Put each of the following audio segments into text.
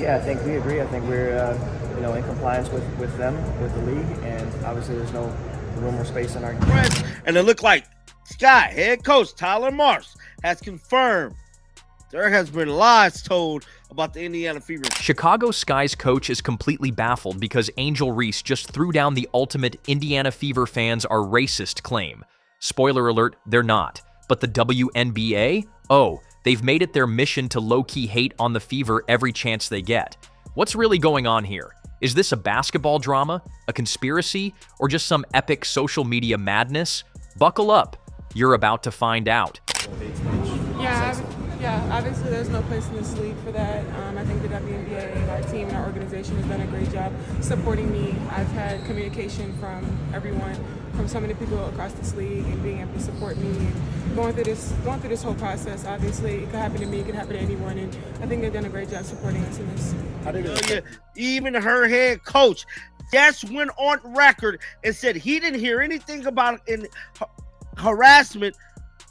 Yeah, I think we agree. I think we're in compliance with them, with the league, and obviously there's no room or space in our press. And it looked like Sky head coach Tyler Marsh has confirmed there has been lies told about the Indiana Fever. Chicago Sky's coach is completely baffled because Angel Reese just threw down the ultimate Indiana Fever fans are racist claim. Spoiler alert, they're not. But the WNBA? Oh, they've made it their mission to low-key hate on the Fever every chance they get. What's really going on here? Is this a basketball drama, a conspiracy, or just some epic social media madness? Buckle up. You're about to find out. Yeah, obviously there's no place in this league for that. I think the WNBA, our team and our organization has done a great job supporting me. I've had communication from everyone, from so many people across this league, and being able to support me and going through this whole process. Obviously, it could happen to me, it could happen to anyone, and I think they've done a great job supporting us in this. Even her head coach just went on record and said he didn't hear anything about harassment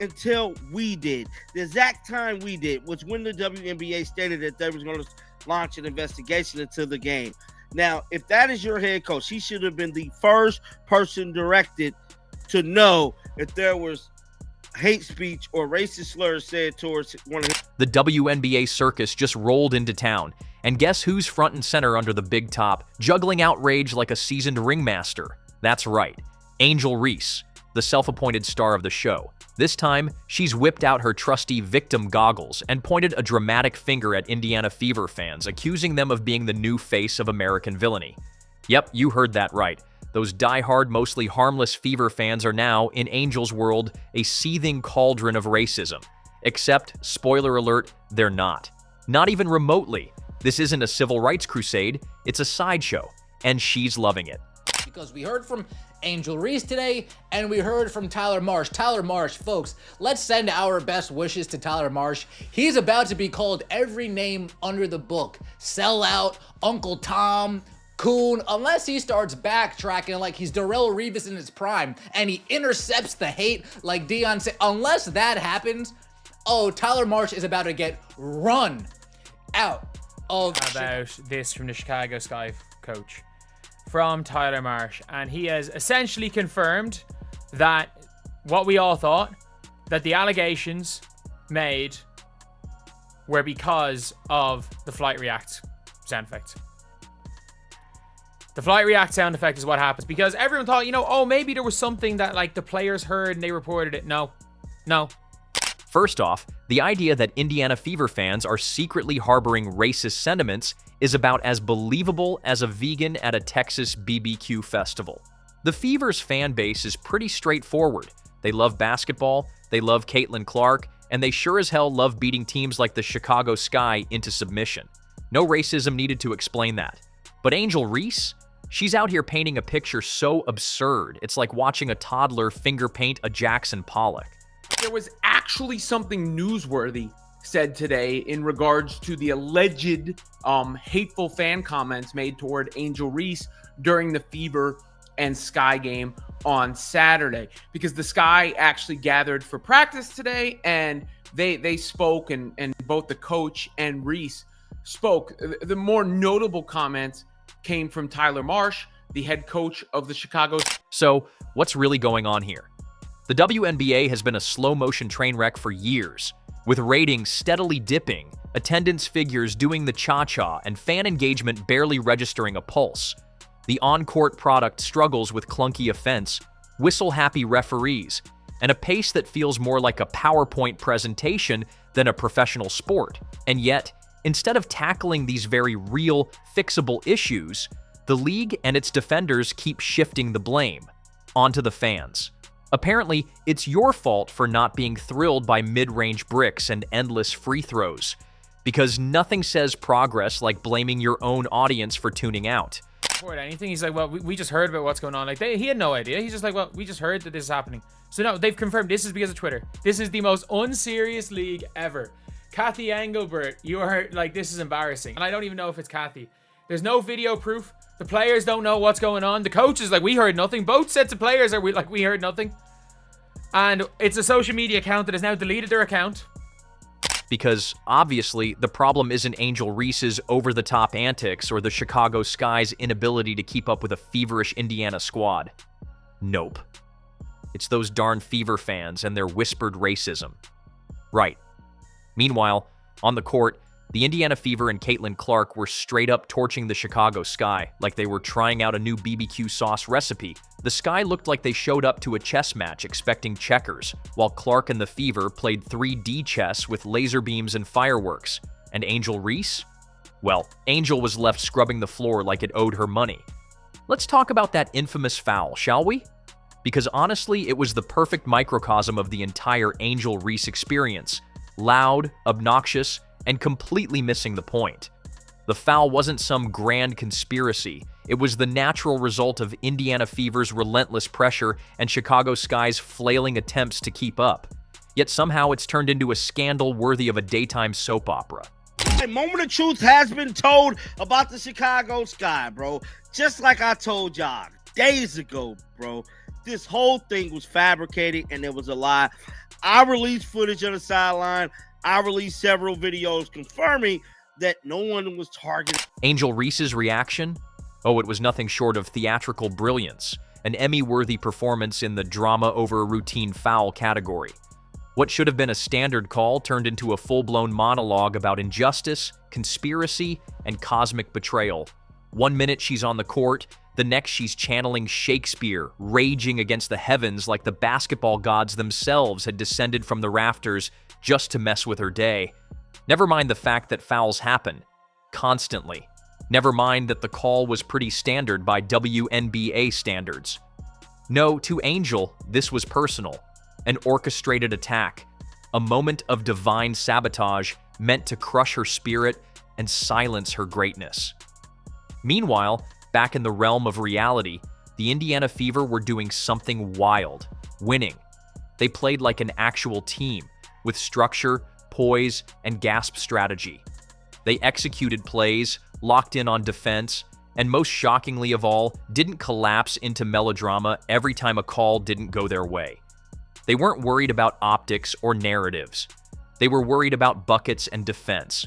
until we did. The exact time we did was when the WNBA stated that they was going to launch an investigation into the game. Now, if that is your head coach, he should have been the first person directed to know if there was hate speech or racist slurs said towards one of his. The WNBA circus just rolled into town. And guess who's front and center under the big top, juggling outrage like a seasoned ringmaster? That's right, Angel Reese, the self-appointed star of the show. This time, she's whipped out her trusty victim goggles and pointed a dramatic finger at Indiana Fever fans, accusing them of being the new face of American villainy. Yep, you heard that right. Those die-hard, mostly harmless Fever fans are now, in Angel's world, a seething cauldron of racism. Except, spoiler alert, they're not. Not even remotely. This isn't a civil rights crusade, it's a sideshow, and she's loving it. Because we heard from Angel Reese today, and we heard from Tyler Marsh. Tyler Marsh, folks, let's send our best wishes to Tyler Marsh. He's about to be called every name under the book. Sellout, Uncle Tom, Coon, unless he starts backtracking like he's Darrell Revis in his prime, and he intercepts the hate like Dion said. Unless that happens, oh, Tyler Marsh is about to get run out of... How about this from the Chicago Sky coach? From Tyler Marsh, and he has essentially confirmed that what we all thought, that the allegations made were because of the Flight React sound effect. The Flight React sound effect is what happens, because everyone thought, oh, maybe there was something that like the players heard and they reported it. No. First off, the idea that Indiana Fever fans are secretly harboring racist sentiments is about as believable as a vegan at a Texas BBQ festival. The Fever's fan base is pretty straightforward. They love basketball, they love Caitlyn Clark, and they sure as hell love beating teams like the Chicago Sky into submission. No racism needed to explain that. But Angel Reese? She's out here painting a picture so absurd, it's like watching a toddler finger paint a Jackson Pollock. There was actually something newsworthy said today in regards to the alleged hateful fan comments made toward Angel Reese during the Fever and Sky game on Saturday, because the Sky actually gathered for practice today, and they spoke, and both the coach and Reese spoke. The more notable comments came from Tyler Marsh, the head coach of the Chicago. So, what's really going on here? The WNBA has been a slow-motion train wreck for years, with ratings steadily dipping, attendance figures doing the cha-cha, and fan engagement barely registering a pulse. The on-court product struggles with clunky offense, whistle-happy referees, and a pace that feels more like a PowerPoint presentation than a professional sport. And yet, instead of tackling these very real, fixable issues, the league and its defenders keep shifting the blame onto the fans. Apparently, it's your fault for not being thrilled by mid-range bricks and endless free throws, because nothing says progress like blaming your own audience for tuning out. Before anything, he's like, well, we just heard about what's going on. Like, he had no idea. He's just like, well, we just heard that this is happening. So no, they've confirmed this is because of Twitter. This is the most unserious league ever. Kathy Engelbert, you are like, this is embarrassing. And I don't even know if it's Kathy. There's no video proof. The players don't know what's going on. The coaches like, we heard nothing. Both sets of players are like, we heard nothing. And it's a social media account that has now deleted their account. Because obviously the problem isn't Angel Reese's over-the-top antics or the Chicago Sky's inability to keep up with a feverish Indiana squad. Nope. It's those darn Fever fans and their whispered racism. Right. Meanwhile, on the court, the Indiana Fever and Caitlyn Clark were straight up torching the Chicago Sky like they were trying out a new BBQ sauce recipe. The Sky looked like they showed up to a chess match expecting checkers, while Clark and the Fever played 3D chess with laser beams and fireworks. And Angel Reese? Well, Angel was left scrubbing the floor like it owed her money. Let's talk about that infamous foul, shall we? Because honestly, it was the perfect microcosm of the entire Angel Reese experience. Loud, obnoxious, and completely missing the point. The foul wasn't some grand conspiracy. It was the natural result of Indiana Fever's relentless pressure and Chicago Sky's flailing attempts to keep up. Yet somehow it's turned into a scandal worthy of a daytime soap opera. A moment of truth has been told about the Chicago Sky, bro. Just like I told y'all days ago, bro. This whole thing was fabricated and it was a lie. I released footage on the sideline. I released several videos confirming that no one was targeted. Angel Reese's reaction? Oh, it was nothing short of theatrical brilliance, an Emmy-worthy performance in the drama over a routine foul category. What should have been a standard call turned into a full-blown monologue about injustice, conspiracy, and cosmic betrayal. 1 minute she's on the court, the next she's channeling Shakespeare, raging against the heavens like the basketball gods themselves had descended from the rafters just to mess with her day. Never mind the fact that fouls happen, constantly. Never mind that the call was pretty standard by WNBA standards. No, to Angel, this was personal. An orchestrated attack. A moment of divine sabotage meant to crush her spirit and silence her greatness. Meanwhile, back in the realm of reality, the Indiana Fever were doing something wild, winning. They played like an actual team, with structure, poise, and gasp strategy. They executed plays, locked in on defense, and most shockingly of all, didn't collapse into melodrama every time a call didn't go their way. They weren't worried about optics or narratives. They were worried about buckets and defense.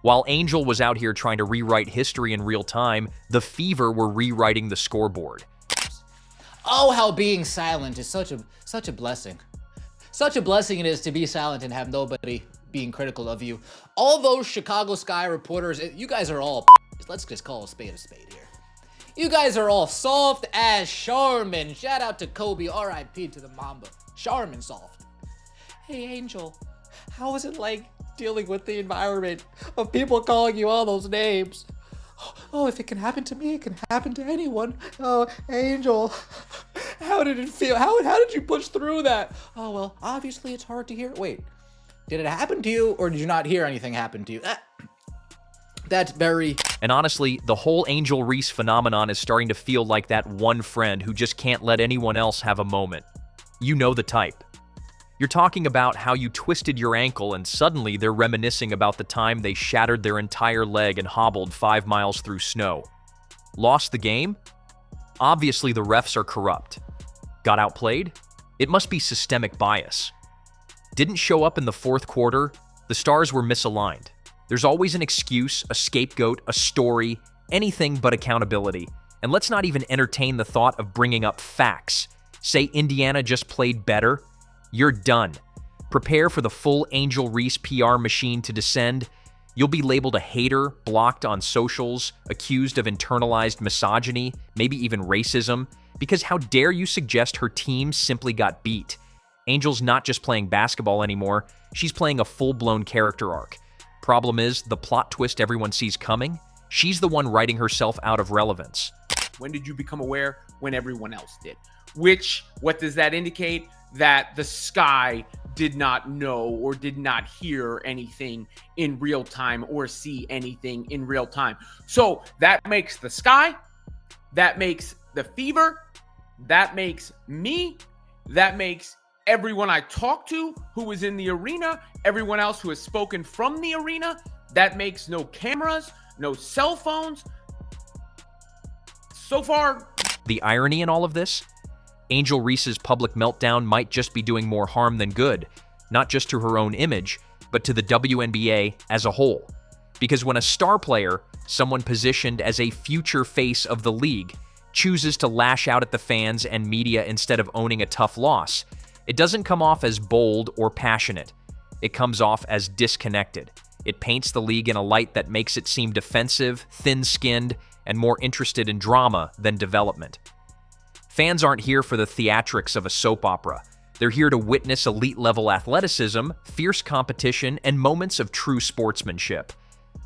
While Angel was out here trying to rewrite history in real time, the Fever were rewriting the scoreboard. Oh, how being silent is such a blessing. Such a blessing it is to be silent and have nobody being critical of you. All those Chicago Sky reporters, you guys are all let's just call a spade here. You guys are all soft as Charmin. Shout out to Kobe, RIP to the Mamba. Charmin soft. Hey Angel, how is it like dealing with the environment of people calling you all those names? Oh, if it can happen to me, it can happen to anyone. Oh, Angel, how did it feel? How did you push through that? Oh, well, obviously it's hard to hear. Wait, did it happen to you or did you not hear anything happen to you? That's very... And honestly, the whole Angel Reese phenomenon is starting to feel like that one friend who just can't let anyone else have a moment. You know the type. You're talking about how you twisted your ankle and suddenly they're reminiscing about the time they shattered their entire leg and hobbled 5 miles through snow. Lost the game? Obviously the refs are corrupt. Got outplayed? It must be systemic bias. Didn't show up in the fourth quarter? The stars were misaligned. There's always an excuse, a scapegoat, a story, anything but accountability. And let's not even entertain the thought of bringing up facts. Say Indiana just played better. You're done. Prepare for the full Angel Reese PR machine to descend. You'll be labeled a hater, blocked on socials, accused of internalized misogyny, maybe even racism, because how dare you suggest her team simply got beat? Angel's not just playing basketball anymore, she's playing a full-blown character arc. Problem is, the plot twist everyone sees coming, she's the one writing herself out of relevance. When did you become aware? When everyone else did. What does that indicate? That the Sky did not know or did not hear anything in real time or see anything in real time. So that makes the Sky, that makes the Fever, that makes me, that makes everyone I talked to who was in the arena, everyone else who has spoken from the arena. That makes no cameras, no cell phones. So far. The irony in all of this? Angel Reese's public meltdown might just be doing more harm than good, not just to her own image, but to the WNBA as a whole. Because when a star player, someone positioned as a future face of the league, chooses to lash out at the fans and media instead of owning a tough loss, it doesn't come off as bold or passionate. It comes off as disconnected. It paints the league in a light that makes it seem defensive, thin-skinned, and more interested in drama than development. Fans aren't here for the theatrics of a soap opera. They're here to witness elite-level athleticism, fierce competition, and moments of true sportsmanship.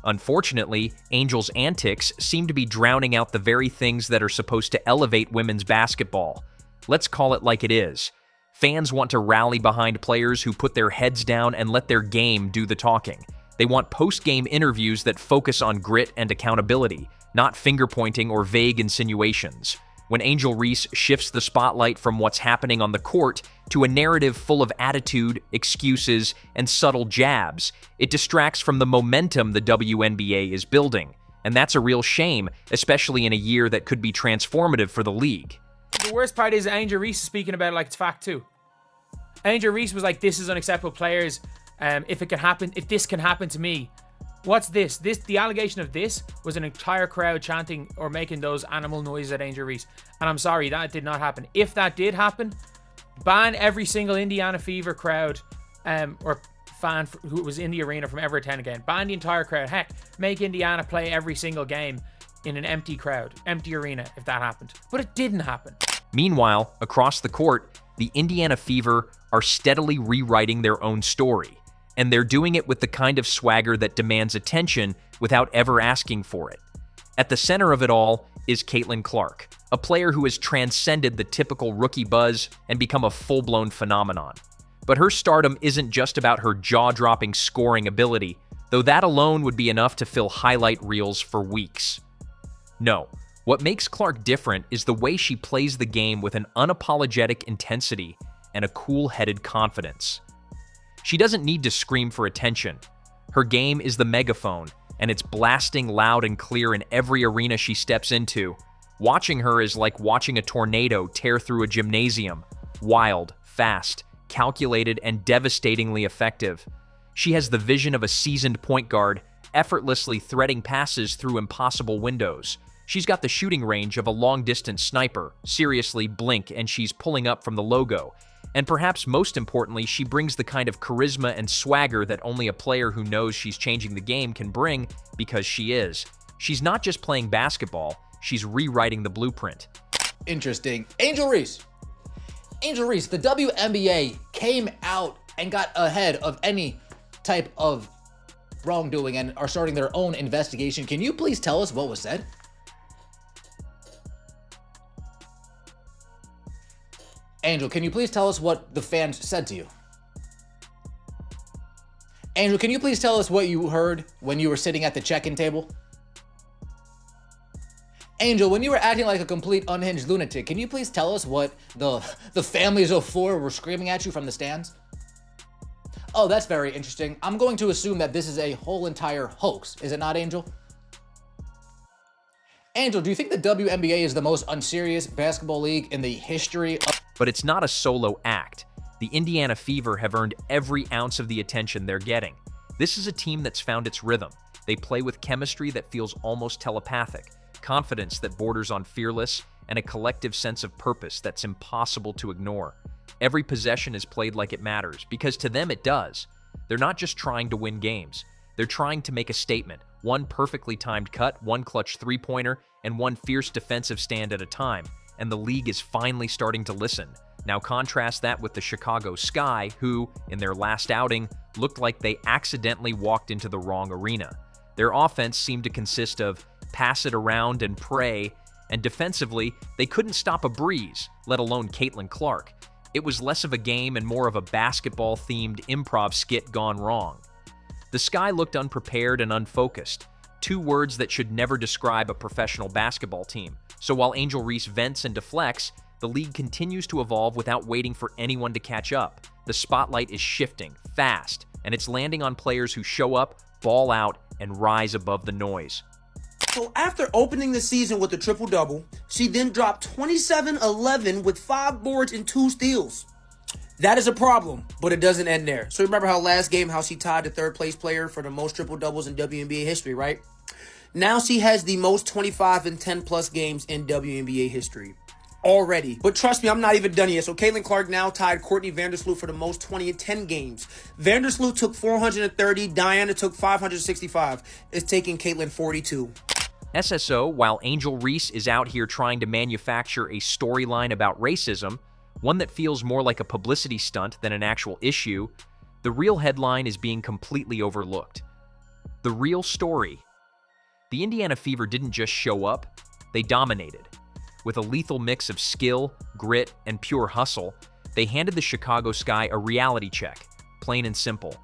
Unfortunately, Angel's antics seem to be drowning out the very things that are supposed to elevate women's basketball. Let's call it like it is. Fans want to rally behind players who put their heads down and let their game do the talking. They want post-game interviews that focus on grit and accountability, not finger-pointing or vague insinuations. When Angel Reese shifts the spotlight from what's happening on the court to a narrative full of attitude, excuses, and subtle jabs, it distracts from the momentum the WNBA is building. And that's a real shame, especially in a year that could be transformative for the league. The worst part is Angel Reese is speaking about it like it's fact too. Angel Reese was like, this is unacceptable, players. If this can happen to me. What's this? The allegation of this was an entire crowd chanting or making those animal noises at Angel Reese. And I'm sorry, that did not happen. If that did happen, ban every single Indiana Fever crowd or fan who was in the arena from ever attending again. Ban the entire crowd. Heck, make Indiana play every single game in an empty crowd, empty arena if that happened. But it didn't happen. Meanwhile, across the court, the Indiana Fever are steadily rewriting their own story. And they're doing it with the kind of swagger that demands attention without ever asking for it. At the center of it all is Caitlyn Clark, a player who has transcended the typical rookie buzz and become a full-blown phenomenon. But her stardom isn't just about her jaw-dropping scoring ability, though that alone would be enough to fill highlight reels for weeks. No, what makes Clark different is the way she plays the game with an unapologetic intensity and a cool-headed confidence. She doesn't need to scream for attention. Her game is the megaphone, and it's blasting loud and clear in every arena she steps into. Watching her is like watching a tornado tear through a gymnasium. Wild, fast, calculated, and devastatingly effective. She has the vision of a seasoned point guard, effortlessly threading passes through impossible windows. She's got the shooting range of a long-distance sniper. Seriously, blink, and she's pulling up from the logo. And perhaps most importantly, she brings the kind of charisma and swagger that only a player who knows she's changing the game can bring, because she is. She's not just playing basketball, she's rewriting the blueprint. Interesting. Angel Reese. Angel Reese, the WNBA came out and got ahead of any type of wrongdoing and are starting their own investigation. Can you please tell us what was said? Angel, can you please tell us what the fans said to you? Angel, can you please tell us what you heard when you were sitting at the check-in table? Angel, when you were acting like a complete unhinged lunatic, can you please tell us what the families of four were screaming at you from the stands? Oh, that's very interesting. I'm going to assume that this is a whole entire hoax. Is it not, Angel? Angel, do you think the WNBA is the most unserious basketball league in the history of... But it's not a solo act. The Indiana Fever have earned every ounce of the attention they're getting. This is a team that's found its rhythm. They play with chemistry that feels almost telepathic, confidence that borders on fearless, and a collective sense of purpose that's impossible to ignore. Every possession is played like it matters, because to them it does. They're not just trying to win games. They're trying to make a statement, one perfectly timed cut, one clutch three-pointer, and one fierce defensive stand at a time, and the league is finally starting to listen. Now contrast that with the Chicago Sky, who, in their last outing, looked like they accidentally walked into the wrong arena. Their offense seemed to consist of pass it around and pray, and defensively, they couldn't stop a breeze, let alone Caitlyn Clark. It was less of a game and more of a basketball-themed improv skit gone wrong. The Sky looked unprepared and unfocused, two words that should never describe a professional basketball team. So while Angel Reese vents and deflects, the league continues to evolve without waiting for anyone to catch up. The spotlight is shifting, fast, and it's landing on players who show up, ball out, and rise above the noise. So after opening the season with a triple-double, she then dropped 27-11 with 5 boards and 2 steals. That is a problem, but it doesn't end there. So remember how last game, how she tied the third place player for the most triple doubles in WNBA history, right? Now she has the most 25 and 10 plus games in WNBA history already. But trust me, I'm not even done yet. So Caitlyn Clark now tied Courtney Vandersloot for the most 20 and 10 games. Vandersloot took 430. Diana took 565. It's taking Caitlyn 42. SSO, while Angel Reese is out here trying to manufacture a storyline about racism, one that feels more like a publicity stunt than an actual issue, the real headline is being completely overlooked. The real story. The Indiana Fever didn't just show up, they dominated. With a lethal mix of skill, grit, and pure hustle, they handed the Chicago Sky a reality check, plain and simple.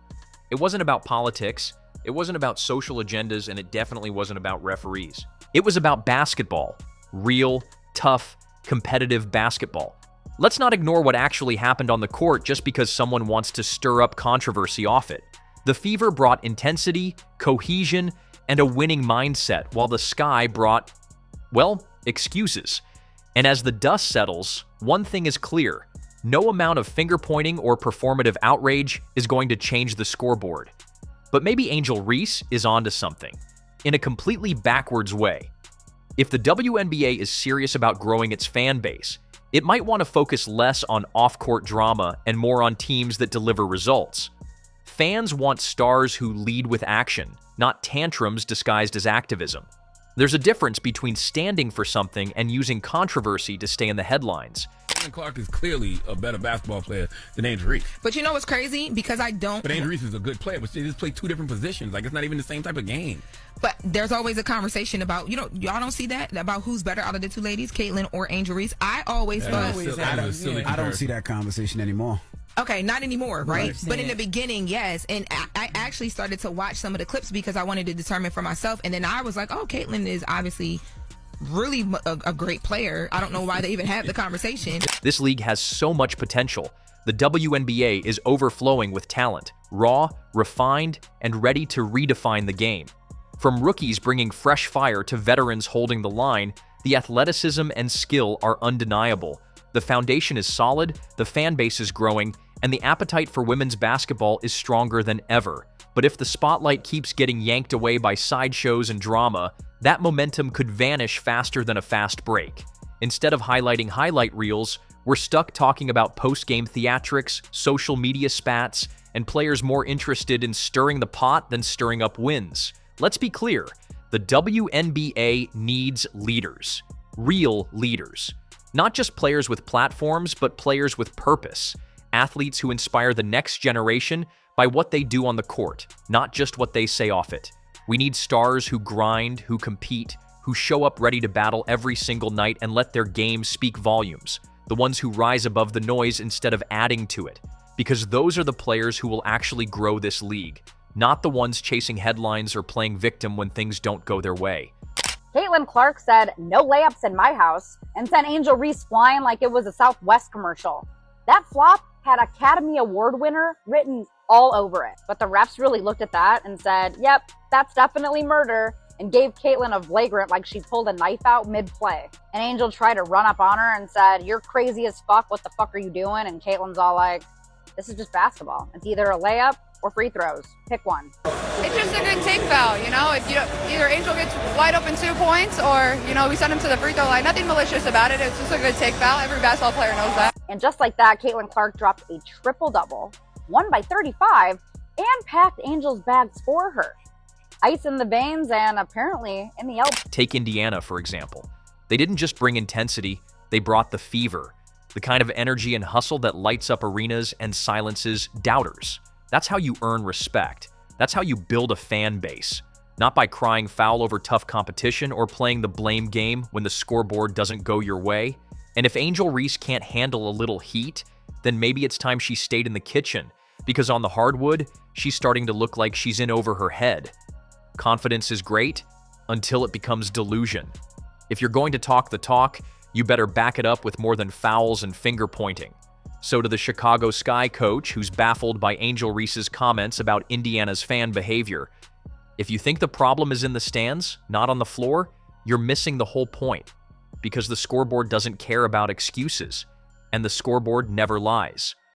It wasn't about politics, it wasn't about social agendas, and it definitely wasn't about referees. It was about basketball. Real, tough, competitive basketball. Let's not ignore what actually happened on the court just because someone wants to stir up controversy off it. The Fever brought intensity, cohesion, and a winning mindset, while the Sky brought, well, excuses. And as the dust settles, one thing is clear. No amount of finger-pointing or performative outrage is going to change the scoreboard. But maybe Angel Reese is onto something, in a completely backwards way. If the WNBA is serious about growing its fan base, it might want to focus less on off-court drama and more on teams that deliver results. Fans want stars who lead with action, not tantrums disguised as activism. There's a difference between standing for something and using controversy to stay in the headlines. Caitlyn Clark is clearly a better basketball player than Angel Reese. But you know what's crazy? Because I don't... But Angel Reese is a good player, but they just play two different positions. Like, it's not even the same type of game. But there's always a conversation about, y'all don't see that? About who's better out of the two ladies, Caitlyn or Angel Reese? I always thought... I don't see that conversation anymore. Okay, not anymore, right? But in the it. beginning, yes. And I actually started to watch some of the clips because I wanted to determine for myself. And then I was like, oh, Caitlyn is obviously really a great player. I don't know why they even have the conversation. This league has so much potential. The WNBA is overflowing with talent, raw, refined, and ready to redefine the game. From rookies bringing fresh fire to veterans holding the line, the athleticism and skill are undeniable. The foundation is solid, the fan base is growing, and the appetite for women's basketball is stronger than ever. But if the spotlight keeps getting yanked away by sideshows and drama, that momentum could vanish faster than a fast break. Instead of highlighting highlight reels, we're stuck talking about post-game theatrics, social media spats, and players more interested in stirring the pot than stirring up wins. Let's be clear, the WNBA needs leaders. Real leaders. Not just players with platforms, but players with purpose. Athletes who inspire the next generation by what they do on the court, not just what they say off it. We need stars who grind, who compete, who show up ready to battle every single night and let their game speak volumes. The ones who rise above the noise instead of adding to it. Because those are the players who will actually grow this league, not the ones chasing headlines or playing victim when things don't go their way. Caitlyn Clark said, "No layups in my house," and sent Angel Reese flying like it was a Southwest commercial. That flop had Academy Award winner written all over it. But the refs really looked at that and said, yep, that's definitely murder, and gave Caitlyn a flagrant like she pulled a knife out mid-play. And Angel tried to run up on her and said, "You're crazy as fuck, what the fuck are you doing?" And Caitlyn's all like, "This is just basketball. It's either a layup or free throws. Pick one." It's just a good take foul, you know? If either Angel gets wide open 2 points or, we send him to the free throw line. Nothing malicious about it. It's just a good take foul. Every basketball player knows that. And just like that, Caitlyn Clark dropped a triple-double, won by 35, and packed Angel's bags for her. Ice in the veins and apparently in the elbow. Take Indiana, for example. They didn't just bring intensity, they brought the fever. The kind of energy and hustle that lights up arenas and silences doubters. That's how you earn respect. That's how you build a fan base. Not by crying foul over tough competition or playing the blame game when the scoreboard doesn't go your way. And if Angel Reese can't handle a little heat, then maybe it's time she stayed in the kitchen, because on the hardwood, she's starting to look like she's in over her head. Confidence is great until it becomes delusion. If you're going to talk the talk, you better back it up with more than fouls and finger pointing. So to the Chicago Sky coach who's baffled by Angel Reese's comments about Indiana's fan behavior, if you think the problem is in the stands, not on the floor, you're missing the whole point. Because the scoreboard doesn't care about excuses, and the scoreboard never lies.